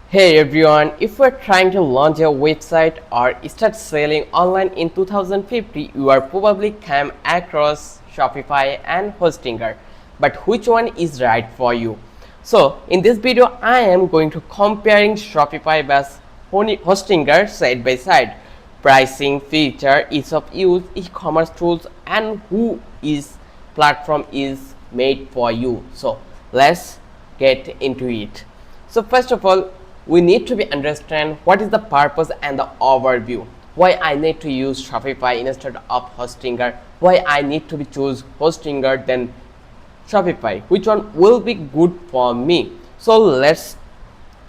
Hey everyone, if you're trying to launch a website or start selling online in 2050, you are probably come across Shopify and Hostinger. But which one is right for you? So in this video, I am going to comparing Shopify versus Hostinger side by side. Pricing, feature, ease of use, e-commerce tools, and who is platform is made for you. So let's get into it. So first of all, we need to be understand what is the purpose and the overview. Why I need to use Shopify instead of Hostinger. Why I need to be choose Hostinger than Shopify. Which one will be good for me? So let's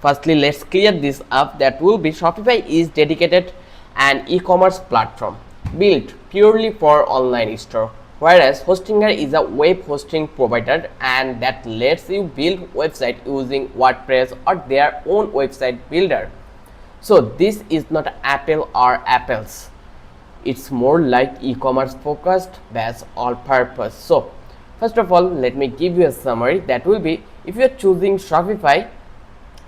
clear this up. That will be Shopify is dedicated an e-commerce platform built purely for online store, whereas Hostinger is a web hosting provider and that lets you build website using WordPress or their own website builder. So this is not Apple or Apple's. It's more like e-commerce focused based all purpose. So first of all, let me give you a summary. That will be, if you are choosing Shopify,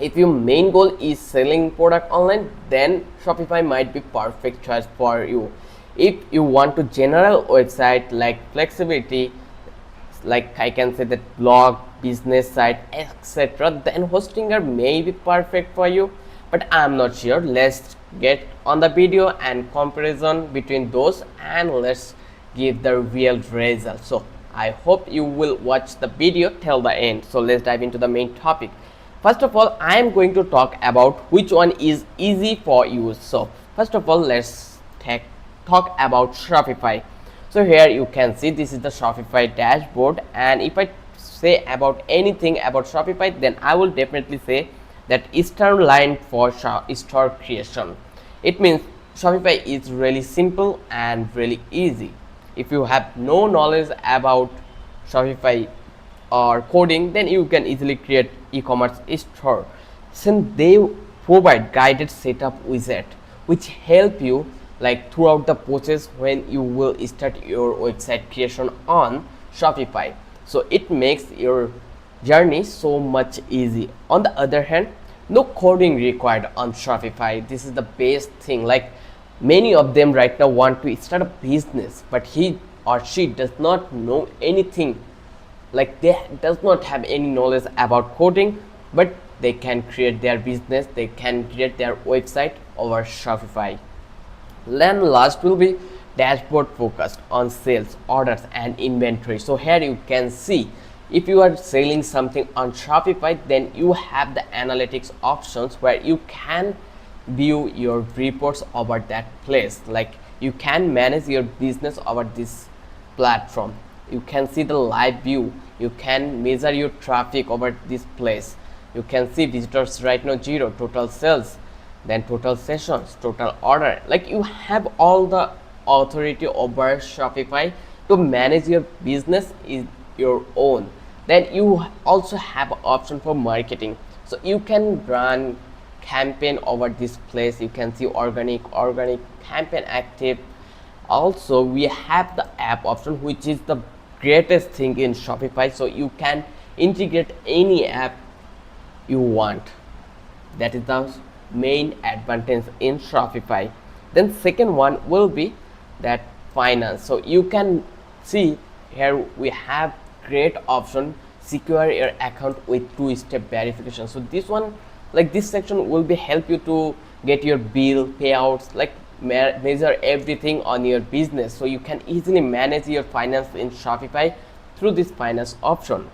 if your main goal is selling product online, then Shopify might be perfect choice for you. If you want to general website like flexibility, like I can say that blog, business site, etc., then Hostinger may be perfect for you, but I'm not sure. Let's get on the video and comparison between those and let's give the real result. So I hope you will watch the video till the end. So let's dive into the main topic. First of all, I am going to talk about which one is easy for use. So first of all, let's talk about Shopify. So here you can see this is the Shopify dashboard, and if I say about anything about Shopify, then I will definitely say that start line for store creation. It means Shopify is really simple and really easy. If you have no knowledge about Shopify or coding, then you can easily create e-commerce store, since they provide guided setup widget which help you like throughout the process when you will start your website creation on Shopify. So it makes your journey so much easy. On the other hand, no coding required on Shopify. This is the best thing. Like many of them right now want to start a business, but he or she does not know anything, like they does not have any knowledge about coding, but they can create their business, they can create their website over Shopify. Then last will be dashboard focused on sales, orders and inventory. So here you can see if you are selling something on Shopify, then you have the analytics options where you can view your reports over that place. Like you can manage your business over this platform. You can see the live view, you can measure your traffic over this place, you can see visitors right now 0, total sales, then total sessions, total order. Like you have all the authority over Shopify to manage your business is your own. Then you also have option for marketing, so you can run campaign over this place. You can see organic campaign active. Also we have the app option, which is the greatest thing in Shopify. So you can integrate any app you want. That is the main advantage in Shopify. Then second one will be that finance. So you can see here we have great option, secure your account with 2-step verification. So this one, like this section will be help you to get your bill payouts, like measure everything on your business. So you can easily manage your finance in Shopify through this finance option.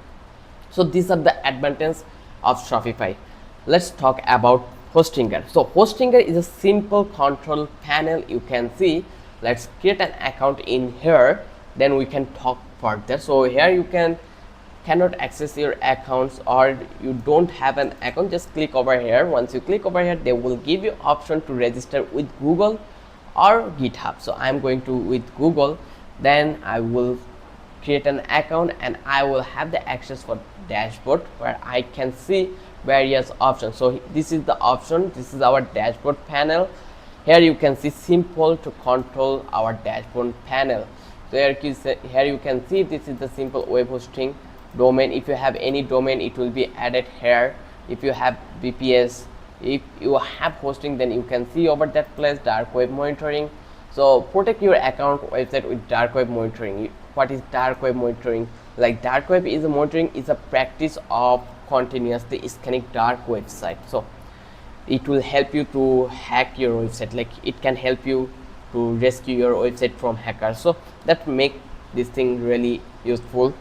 So these are the advantages of Shopify. Let's talk about Hostinger. So Hostinger is a simple control panel. You can see, let's create an account in here, then we can talk further. So here you cannot access your accounts, or you don't have an account, just click over here. Once you click over here, they will give you option to register with Google or GitHub. So I'm going to with Google, then I will create an account and I will have the access for dashboard where I can see various options. So this is the option, this is our dashboard panel. Here you can see simple to control our dashboard panel. So here you can see this is the simple web hosting domain. If you have any domain, it will be added here. If you have VPS, If you have hosting, then you can see over that place dark web monitoring. So protect your account website with dark web monitoring. What is dark web monitoring? Like dark web is a monitoring is a practice of continuously scanning dark website. So it will help you to hack your website, like it can help you to rescue your website from hackers. So that make this thing really useful.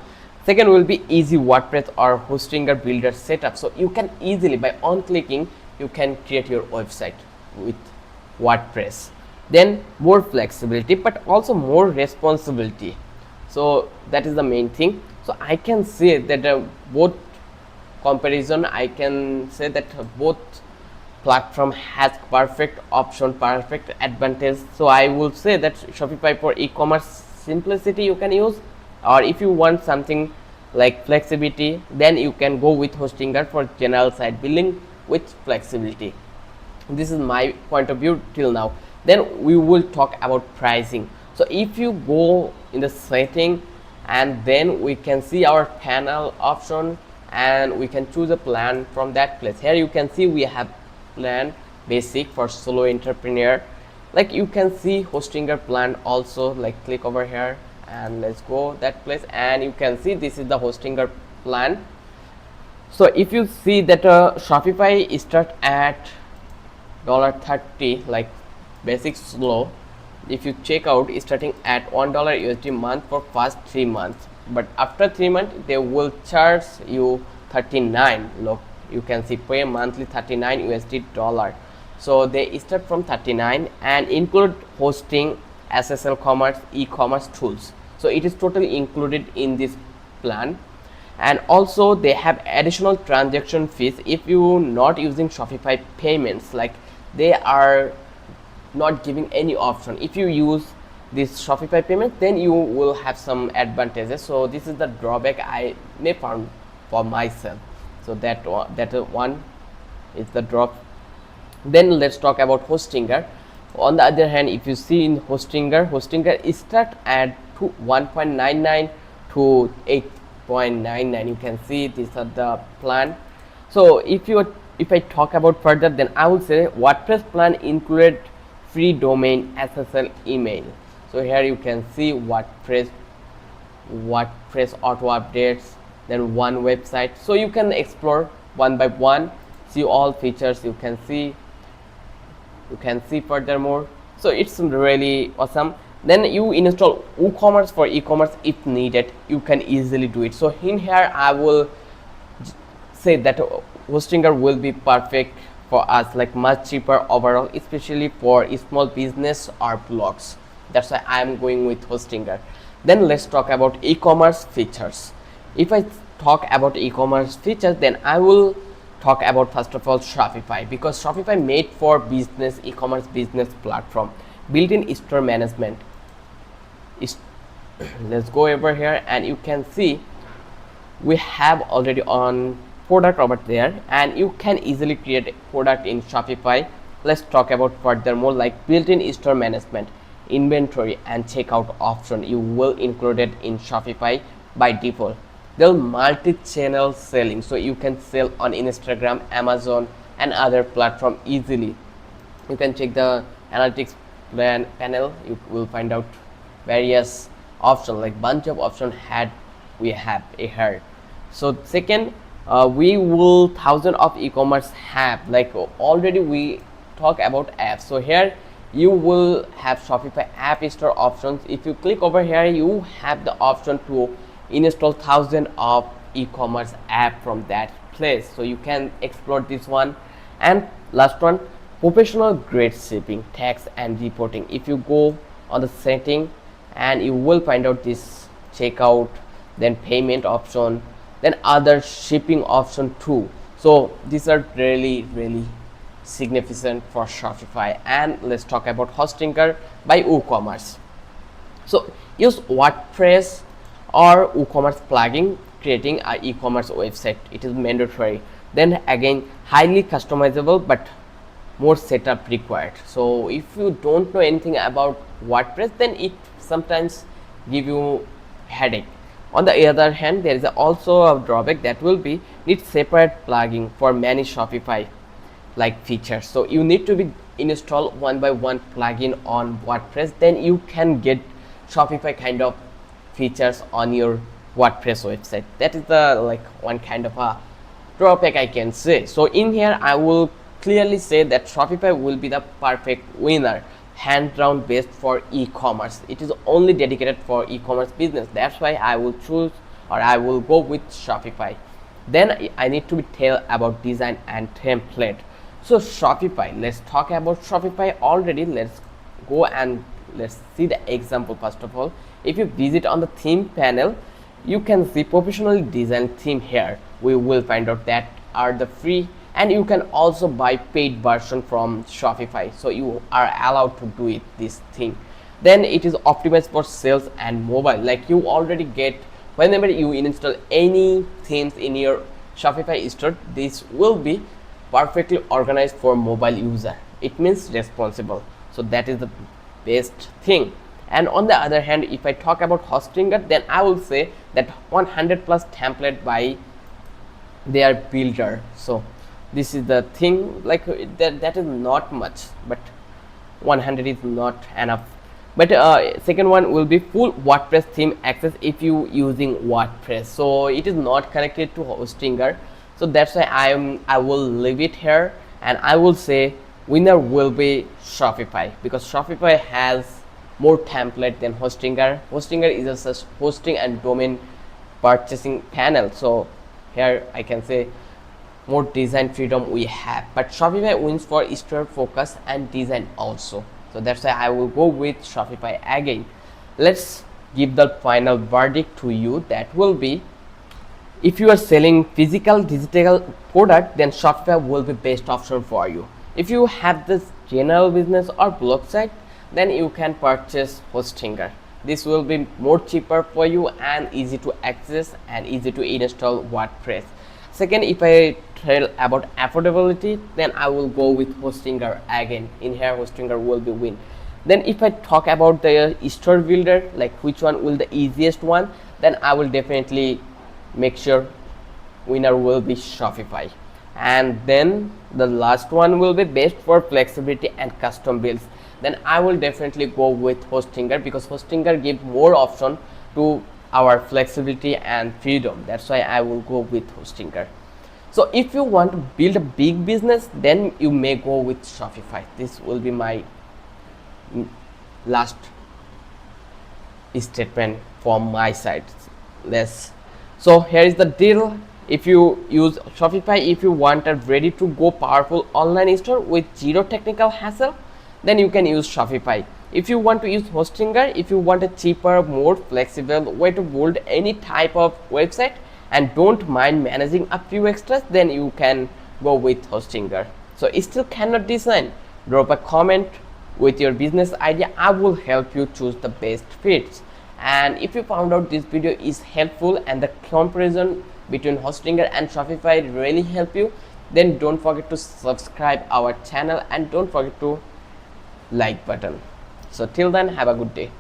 Second will be easy WordPress or Hostinger builder setup. So you can easily, by on clicking, you can create your website with WordPress. Then more flexibility but also more responsibility. So that is the main thing. So I can say that both comparison, I can say that both platform has perfect option, perfect advantage. So I will say that Shopify for e-commerce simplicity you can use, or if you want something like flexibility, then you can go with Hostinger for general site building with flexibility. This is my point of view till now. Then we will talk about pricing. So if you go in the setting, and then we can see our panel option, and we can choose a plan from that place. Here you can see we have plan basic for solo entrepreneur. Like you can see Hostinger plan also, like click over here and let's go that place, and you can see this is the Hostinger plan. So if you see that Shopify start at $30, like basic slow. If you check out, starting at $1 USD month for first 3 months, but after 3 months they will charge you 39. Look, you can see pay monthly 39 USD dollar. So they start from 39 and include hosting, SSL commerce, e-commerce tools. So it is totally included in this plan. And also they have additional transaction fees if you not using Shopify payments, like they are not giving any option. If you use this Shopify payment, then you will have some advantages. So this is the drawback I may found for myself. So that one is the drop. Then let's talk about Hostinger. On the other hand, if you see in Hostinger is start at 1.99 to 8.99. You can see these are the plan. So if I talk about further, then I will say WordPress plan included free domain, SSL, email. So here you can see WordPress auto updates, then one website. So you can explore one by one, see all features. You can see furthermore. So it's really awesome. Then you install WooCommerce for e-commerce if needed. You can easily do it. So in here I will say that Hostinger will be perfect for us, like much cheaper overall, especially for small business or blogs. That's why I'm going with Hostinger. Then let's talk about e-commerce features. If I talk about e-commerce features, then I will talk about first of all Shopify, because Shopify made for business, e-commerce business platform, built-in store management. Let's go over here and you can see we have already on product over there, and you can easily create a product in Shopify. Let's talk about furthermore, like built-in store management, inventory and checkout option you will include it in Shopify by default. They'll multi-channel selling, so you can sell on Instagram, Amazon and other platform easily. You can check the analytics panel, you will find out various options, like bunch of options we have here. So second, we will thousands of e-commerce have, like already we talk about apps. So here you will have Shopify app store options. If you click over here, you have the option to install thousands of e-commerce app from that place. So you can explore this one. And last one, professional grade shipping, tax and reporting. If you go on the setting, and you will find out this checkout, then payment option, then other shipping option too. So these are really significant for Shopify. And let's talk about Hostinger by WooCommerce. So use WordPress or WooCommerce plugin creating an e-commerce website. It is mandatory. Then again, highly customizable but more setup required. So if you don't know anything about WordPress, then it sometimes give you headache. On the other hand, there is also a drawback, that will be need separate plugin for manage Shopify like features. So you need to be install one by one plugin on WordPress, then you can get Shopify kind of features on your WordPress website. That is the like one kind of a drawback I can say. So in here I will clearly say that Shopify will be the perfect winner, hand down best for e-commerce. It is only dedicated for e-commerce business. That's why I will choose, or I will go with Shopify. Then I need to tell about design and template. So Shopify, let's talk about Shopify already. Let's go and let's see the example. First of all, if you visit on the theme panel, you can see professionally designed theme here. We will find out that are the free, and you can also buy paid version from Shopify, so you are allowed to do it this thing. Then it is optimized for sales and mobile. Like you already get, whenever you install any themes in your Shopify store, this will be perfectly organized for mobile user. It means responsible, so that is the best thing. And on the other hand, if I talk about Hostinger, then I will say that 100 plus template by their builder. So this is the thing, like that is not much, but 100 is not enough. But second one will be full WordPress theme access if you using WordPress. So it is not connected to Hostinger, so that's why I will leave it here, and I will say winner will be Shopify, because Shopify has more template than Hostinger. Hostinger is a such hosting and domain purchasing panel. So here I can say more design freedom we have, but Shopify wins for store focus and design also. So that's why I will go with Shopify again. Let's give the final verdict to you. That will be, if you are selling physical digital product, then Shopify will be best option for you. If you have this general business or blog site, then you can purchase Hostinger. This will be more cheaper for you and easy to access and easy to install WordPress. Second, if I tell about affordability, then I will go with Hostinger again. In here Hostinger will be win. Then if I talk about the store builder, like which one will the easiest one, then I will definitely make sure winner will be Shopify. And then the last one will be best for flexibility and custom builds. Then I will definitely go with Hostinger, because Hostinger give more option to our flexibility and freedom. That's why I will go with Hostinger. So if you want to build a big business, then you may go with Shopify. This will be my last statement from my side. So here is the deal. If you use Shopify, if you want a ready to go powerful online store with zero technical hassle, then you can use Shopify. If you want to use Hostinger, if you want a cheaper, more flexible way to build any type of website and don't mind managing a few extras, then you can go with Hostinger. So still cannot design? Drop a comment with your business idea. I will help you choose the best fits. And if you found out this video is helpful and the comparison between Hostinger and Shopify really help you, then don't forget to subscribe our channel and don't forget to like button. So till then, have a good day.